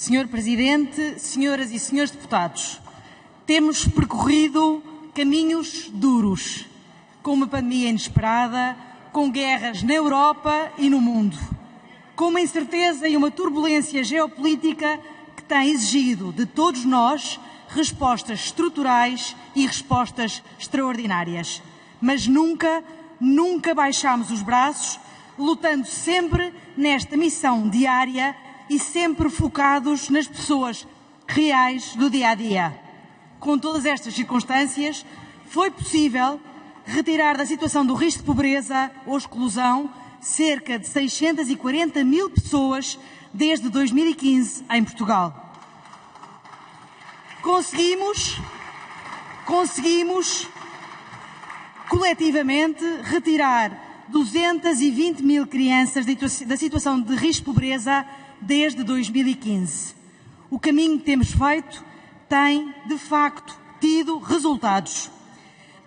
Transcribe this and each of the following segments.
Senhor Presidente, senhoras e senhores deputados, temos percorrido caminhos duros, com uma pandemia inesperada, com guerras na Europa e no mundo, com uma incerteza e uma turbulência geopolítica que tem exigido de todos nós respostas estruturais e respostas extraordinárias. Mas nunca baixámos os braços, lutando sempre nesta missão diária e sempre focados nas pessoas reais do dia-a-dia. Com todas estas circunstâncias, foi possível retirar da situação do risco de pobreza ou exclusão cerca de 640 mil pessoas desde 2015 em Portugal. Conseguimos coletivamente retirar 220 mil crianças da situação de risco de pobreza desde 2015. O caminho que temos feito tem, de facto, tido resultados.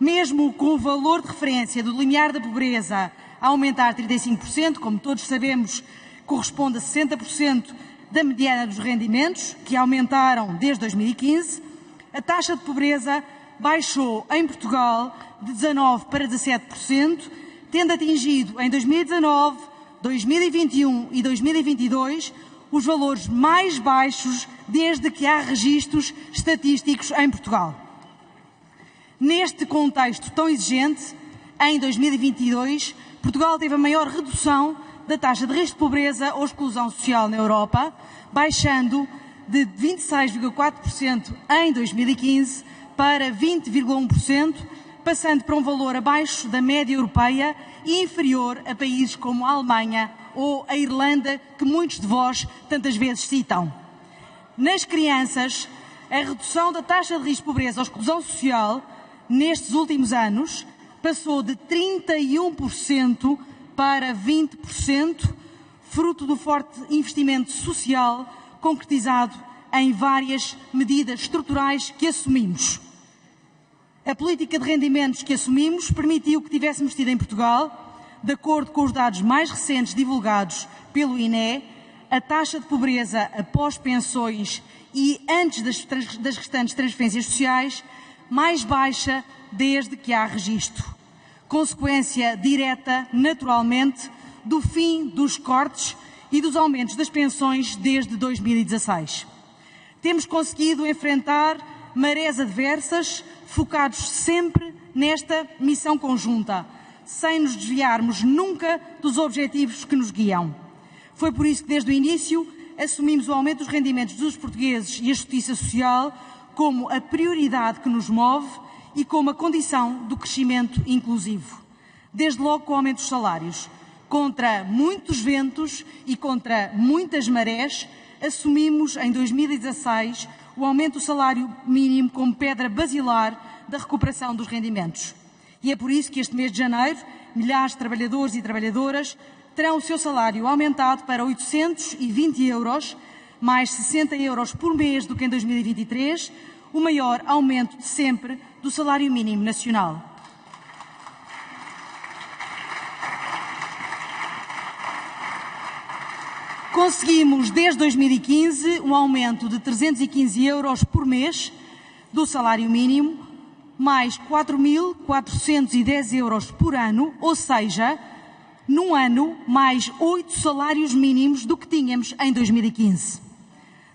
Mesmo com o valor de referência do limiar da pobreza a aumentar 35%, como todos sabemos, corresponde a 60% da mediana dos rendimentos, que aumentaram desde 2015, a taxa de pobreza baixou em Portugal de 19% para 17%, tendo atingido em 2019, 2021 e 2022 os valores mais baixos desde que há registros estatísticos em Portugal. Neste contexto tão exigente, em 2022, Portugal teve a maior redução da taxa de risco de pobreza ou exclusão social na Europa, baixando de 26,4% em 2015 para 20,1%, passando para um valor abaixo da média europeia e inferior a países como a Alemanha ou a Irlanda, que muitos de vós tantas vezes citam. Nas crianças, a redução da taxa de risco de pobreza ou exclusão social nestes últimos anos passou de 31% para 20%, fruto do forte investimento social concretizado em várias medidas estruturais que assumimos. A política de rendimentos que assumimos permitiu que tivéssemos tido em Portugal, de acordo com os dados mais recentes divulgados pelo INE, a taxa de pobreza após pensões e antes das restantes transferências sociais mais baixa desde que há registro. Consequência direta, naturalmente, do fim dos cortes e dos aumentos das pensões desde 2016. Temos conseguido enfrentar marés adversas, focados sempre nesta missão conjunta, sem nos desviarmos nunca dos objetivos que nos guiam. Foi por isso que, desde o início, assumimos o aumento dos rendimentos dos portugueses e a justiça social como a prioridade que nos move e como a condição do crescimento inclusivo. Desde logo com o aumento dos salários. Contra muitos ventos e contra muitas marés, assumimos em 2016 o aumento do salário mínimo como pedra basilar da recuperação dos rendimentos. E é por isso que este mês de janeiro, milhares de trabalhadores e trabalhadoras terão o seu salário aumentado para 820 euros, mais 60 euros por mês do que em 2023, o maior aumento de sempre do salário mínimo nacional. Conseguimos, desde 2015, um aumento de 315 euros por mês do salário mínimo, mais 4.410 euros por ano, ou seja, num ano, mais 8 salários mínimos do que tínhamos em 2015.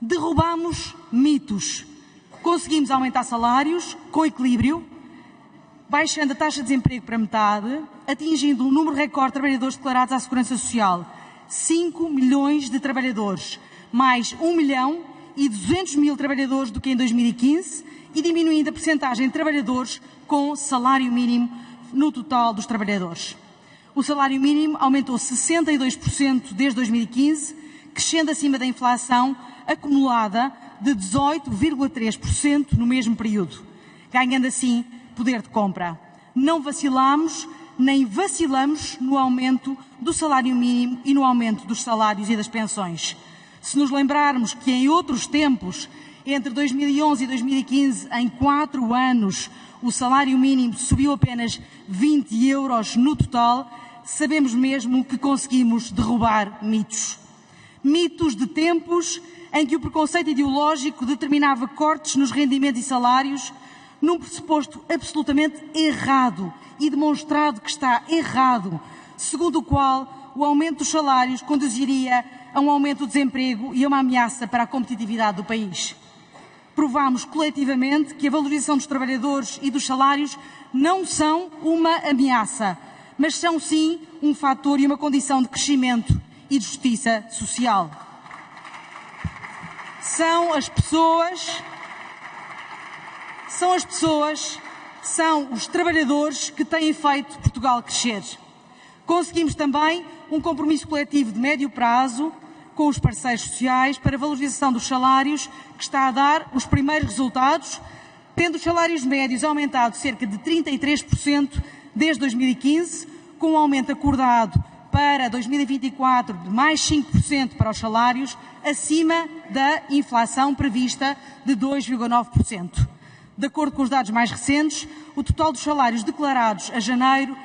Derrubamos mitos. Conseguimos aumentar salários com equilíbrio, baixando a taxa de desemprego para metade, atingindo um número recorde de trabalhadores declarados à Segurança Social. 5 milhões de trabalhadores, mais 1.200.000 trabalhadores do que em 2015 e diminuindo a percentagem de trabalhadores com salário mínimo no total dos trabalhadores. O salário mínimo aumentou 62% desde 2015, crescendo acima da inflação acumulada de 18,3% no mesmo período, ganhando assim poder de compra. Não vacilamos, nem vacilamos no aumento do salário mínimo e no aumento dos salários e das pensões. Se nos lembrarmos que em outros tempos, entre 2011 e 2015, em 4 anos, o salário mínimo subiu apenas 20 euros no total, sabemos mesmo que conseguimos derrubar mitos. Mitos de tempos em que o preconceito ideológico determinava cortes nos rendimentos e salários, num pressuposto absolutamente errado e demonstrado que está errado, segundo o qual o aumento dos salários conduziria a um aumento do desemprego e a uma ameaça para a competitividade do país. Provámos coletivamente que a valorização dos trabalhadores e dos salários não são uma ameaça, mas são sim um fator e uma condição de crescimento e de justiça social. São os trabalhadores que têm feito Portugal crescer. Conseguimos também um compromisso coletivo de médio prazo com os parceiros sociais para a valorização dos salários, que está a dar os primeiros resultados, tendo os salários médios aumentado cerca de 33% desde 2015, com um aumento acordado para 2024 de mais 5% para os salários, acima da inflação prevista de 2,9%. De acordo com os dados mais recentes, o total dos salários declarados de janeiro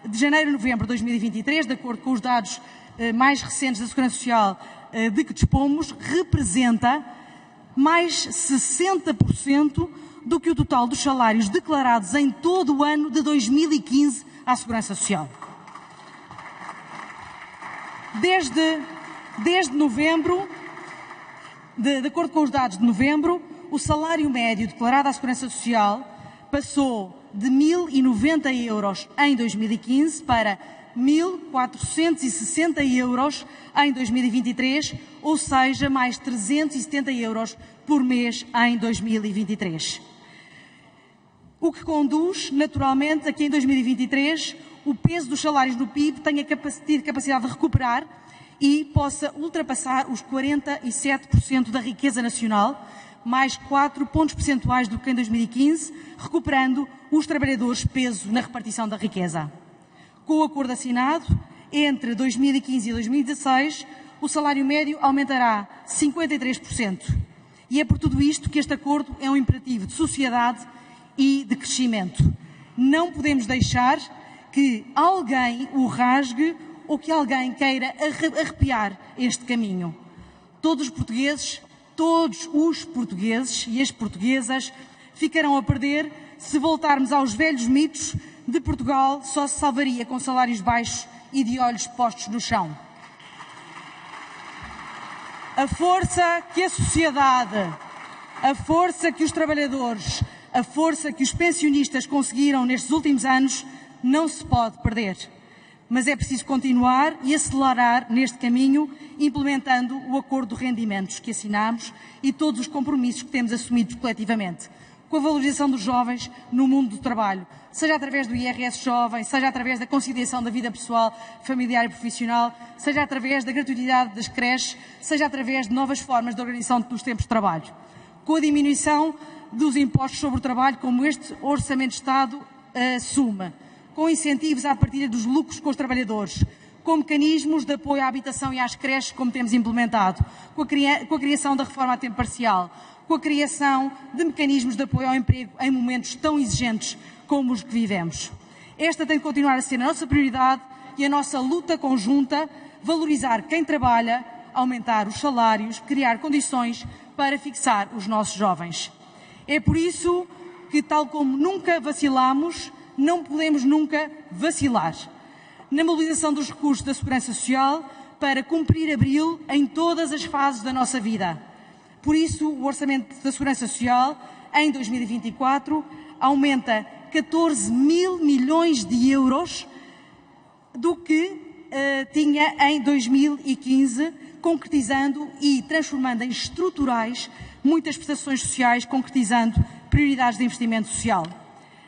a novembro de 2023, de acordo com os dados mais recentes da Segurança Social de que dispomos, representa mais 60% do que o total dos salários declarados em todo o ano de 2015 à Segurança Social. Desde novembro, de acordo com os dados de novembro, o salário médio declarado à Segurança Social passou de 1.090 euros em 2015 para 1.460 euros em 2023, ou seja, mais 370 euros por mês em 2023. O que conduz, naturalmente, a que em 2023 o peso dos salários no PIB tenha capacidade de recuperar e possa ultrapassar os 47% da riqueza nacional, mais 4 pontos percentuais do que em 2015, recuperando os trabalhadores peso na repartição da riqueza. Com o acordo assinado, entre 2015 e 2016, o salário médio aumentará 53%. E é por tudo isto que este acordo é um imperativo de sociedade e de crescimento. Não podemos deixar que alguém o rasgue ou que alguém queira arrepiar este caminho. Todos os portugueses e as portuguesas ficarão a perder se voltarmos aos velhos mitos de Portugal só se salvaria com salários baixos e de olhos postos no chão. A força que a sociedade, a força que os trabalhadores, a força que os pensionistas conseguiram nestes últimos anos não se pode perder. Mas é preciso continuar e acelerar neste caminho, implementando o acordo de rendimentos que assinamos e todos os compromissos que temos assumidos coletivamente, com a valorização dos jovens no mundo do trabalho, seja através do IRS jovem, seja através da conciliação da vida pessoal, familiar e profissional, seja através da gratuidade das creches, seja através de novas formas de organização dos tempos de trabalho, com a diminuição dos impostos sobre o trabalho, como este Orçamento de Estado assume, com incentivos à partilha dos lucros com os trabalhadores, com mecanismos de apoio à habitação e às creches, como temos implementado, com a criação da reforma a tempo parcial, com a criação de mecanismos de apoio ao emprego em momentos tão exigentes como os que vivemos. Esta tem de continuar a ser a nossa prioridade e a nossa luta conjunta, valorizar quem trabalha, aumentar os salários, criar condições para fixar os nossos jovens. É por isso que, tal como nunca vacilamos, não podemos nunca vacilar na mobilização dos recursos da Segurança Social para cumprir abril em todas as fases da nossa vida. Por isso, o Orçamento da Segurança Social, em 2024, aumenta 14 mil milhões de euros do que tinha em 2015, concretizando e transformando em estruturais muitas prestações sociais, concretizando prioridades de investimento social.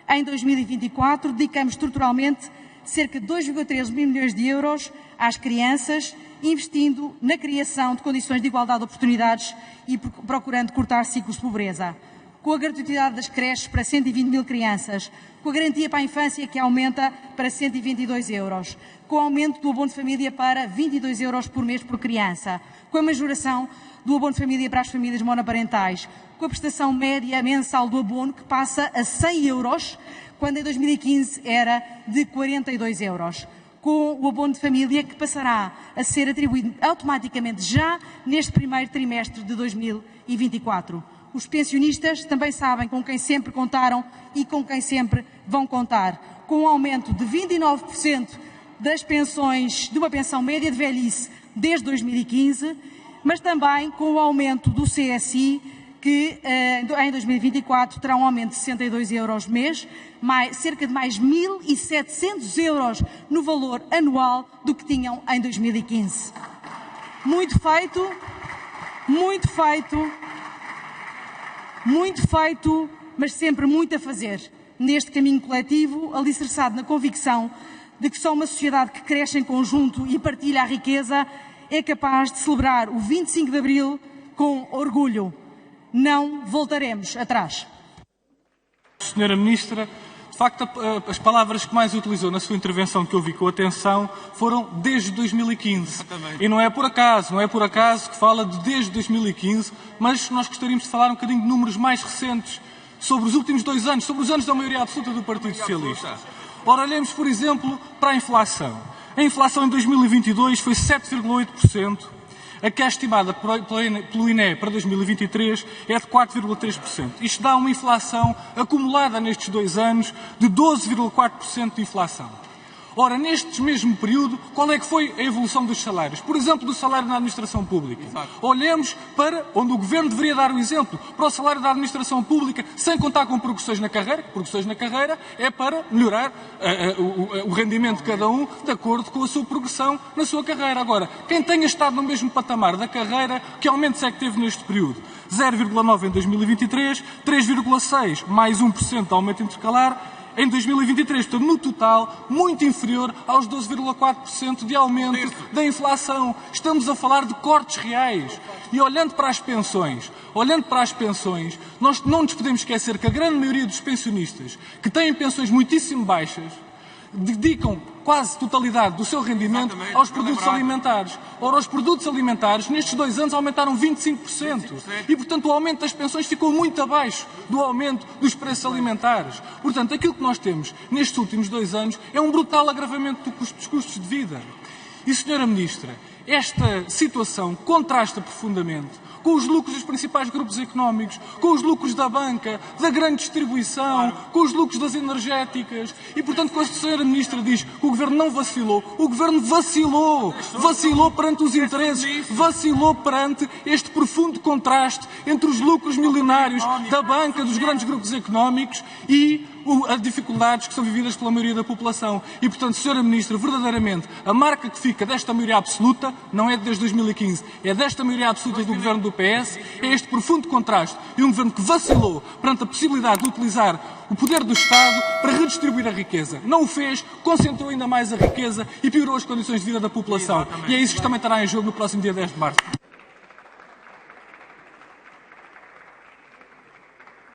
Em 2024, dedicamos estruturalmente cerca de 2,13 mil milhões de euros às crianças, investindo na criação de condições de igualdade de oportunidades e procurando cortar ciclos de pobreza. Com a gratuidade das creches para 120 mil crianças, com a garantia para a infância que aumenta para 122 euros, com o aumento do abono de família para 22 euros por mês por criança, com a majoração do abono de família para as famílias monoparentais, com a prestação média mensal do abono que passa a 100 euros, quando em 2015 era de 42 euros, com o abono de família, que passará a ser atribuído automaticamente já neste primeiro trimestre de 2024. Os pensionistas também sabem com quem sempre contaram e com quem sempre vão contar, com um aumento de 29% das pensões, de uma pensão média de velhice desde 2015, mas também com o aumento do CSI, que em 2024 terá um aumento de 62 euros mês, cerca de mais 1.700 euros no valor anual do que tinham em 2015. Muito feito, mas sempre muito a fazer neste caminho coletivo, alicerçado na convicção de que só uma sociedade que cresce em conjunto e partilha a riqueza é capaz de celebrar o 25 de Abril com orgulho. Não voltaremos atrás. Senhora Ministra, de facto, as palavras que mais utilizou na sua intervenção, que eu ouvi com atenção, foram desde 2015. E não é por acaso que fala de desde 2015, mas nós gostaríamos de falar um bocadinho de números mais recentes sobre os últimos 2 anos, sobre os anos da maioria absoluta do Partido Socialista. Ora, olhemos, por exemplo, para a inflação. A inflação em 2022 foi 7,8%. A que é estimada pelo INE para 2023 é de 4,3%. Isto dá uma inflação acumulada nestes 2 anos de 12,4% de inflação. Ora, neste mesmo período, qual é que foi a evolução dos salários? Por exemplo, do salário na administração pública. Exato. Olhemos para onde o Governo deveria dar o exemplo, para o salário da administração pública, sem contar com progressões na carreira. Progressões na carreira é para melhorar o rendimento de cada um de acordo com a sua progressão na sua carreira. Agora, quem tenha estado no mesmo patamar da carreira, que aumentos é que teve neste período? 0,9% em 2023, 3,6% mais 1% de aumento intercalar, em 2023, portanto, no total, muito inferior aos 12,4% de aumento da inflação. Estamos a falar de cortes reais. E olhando para as pensões, nós não nos podemos esquecer que a grande maioria dos pensionistas, que têm pensões muitíssimo baixas, dedicam quase totalidade do seu rendimento aos produtos alimentares. Ora, os produtos alimentares, nestes 2 anos, aumentaram 25%. E, portanto, o aumento das pensões ficou muito abaixo do aumento dos preços alimentares. Portanto, aquilo que nós temos nestes últimos 2 anos é um brutal agravamento dos custos de vida. E, Senhora Ministra, esta situação contrasta profundamente com os lucros dos principais grupos económicos, com os lucros da banca, da grande distribuição, com os lucros das energéticas. E, portanto, quando a Senhora Ministra diz que o Governo não vacilou, o Governo vacilou. Vacilou perante os interesses, vacilou perante este profundo contraste entre os lucros milionários da banca, dos grandes grupos económicos e as dificuldades que são vividas pela maioria da população. E, portanto, Senhora Ministra, verdadeiramente, a marca que fica desta maioria absoluta não é desde 2015, é desta maioria absoluta do Governo do PS, é este profundo contraste e um Governo que vacilou perante a possibilidade de utilizar o poder do Estado para redistribuir a riqueza. Não o fez, concentrou ainda mais a riqueza e piorou as condições de vida da população. E é isso que também estará em jogo no próximo dia 10 de março.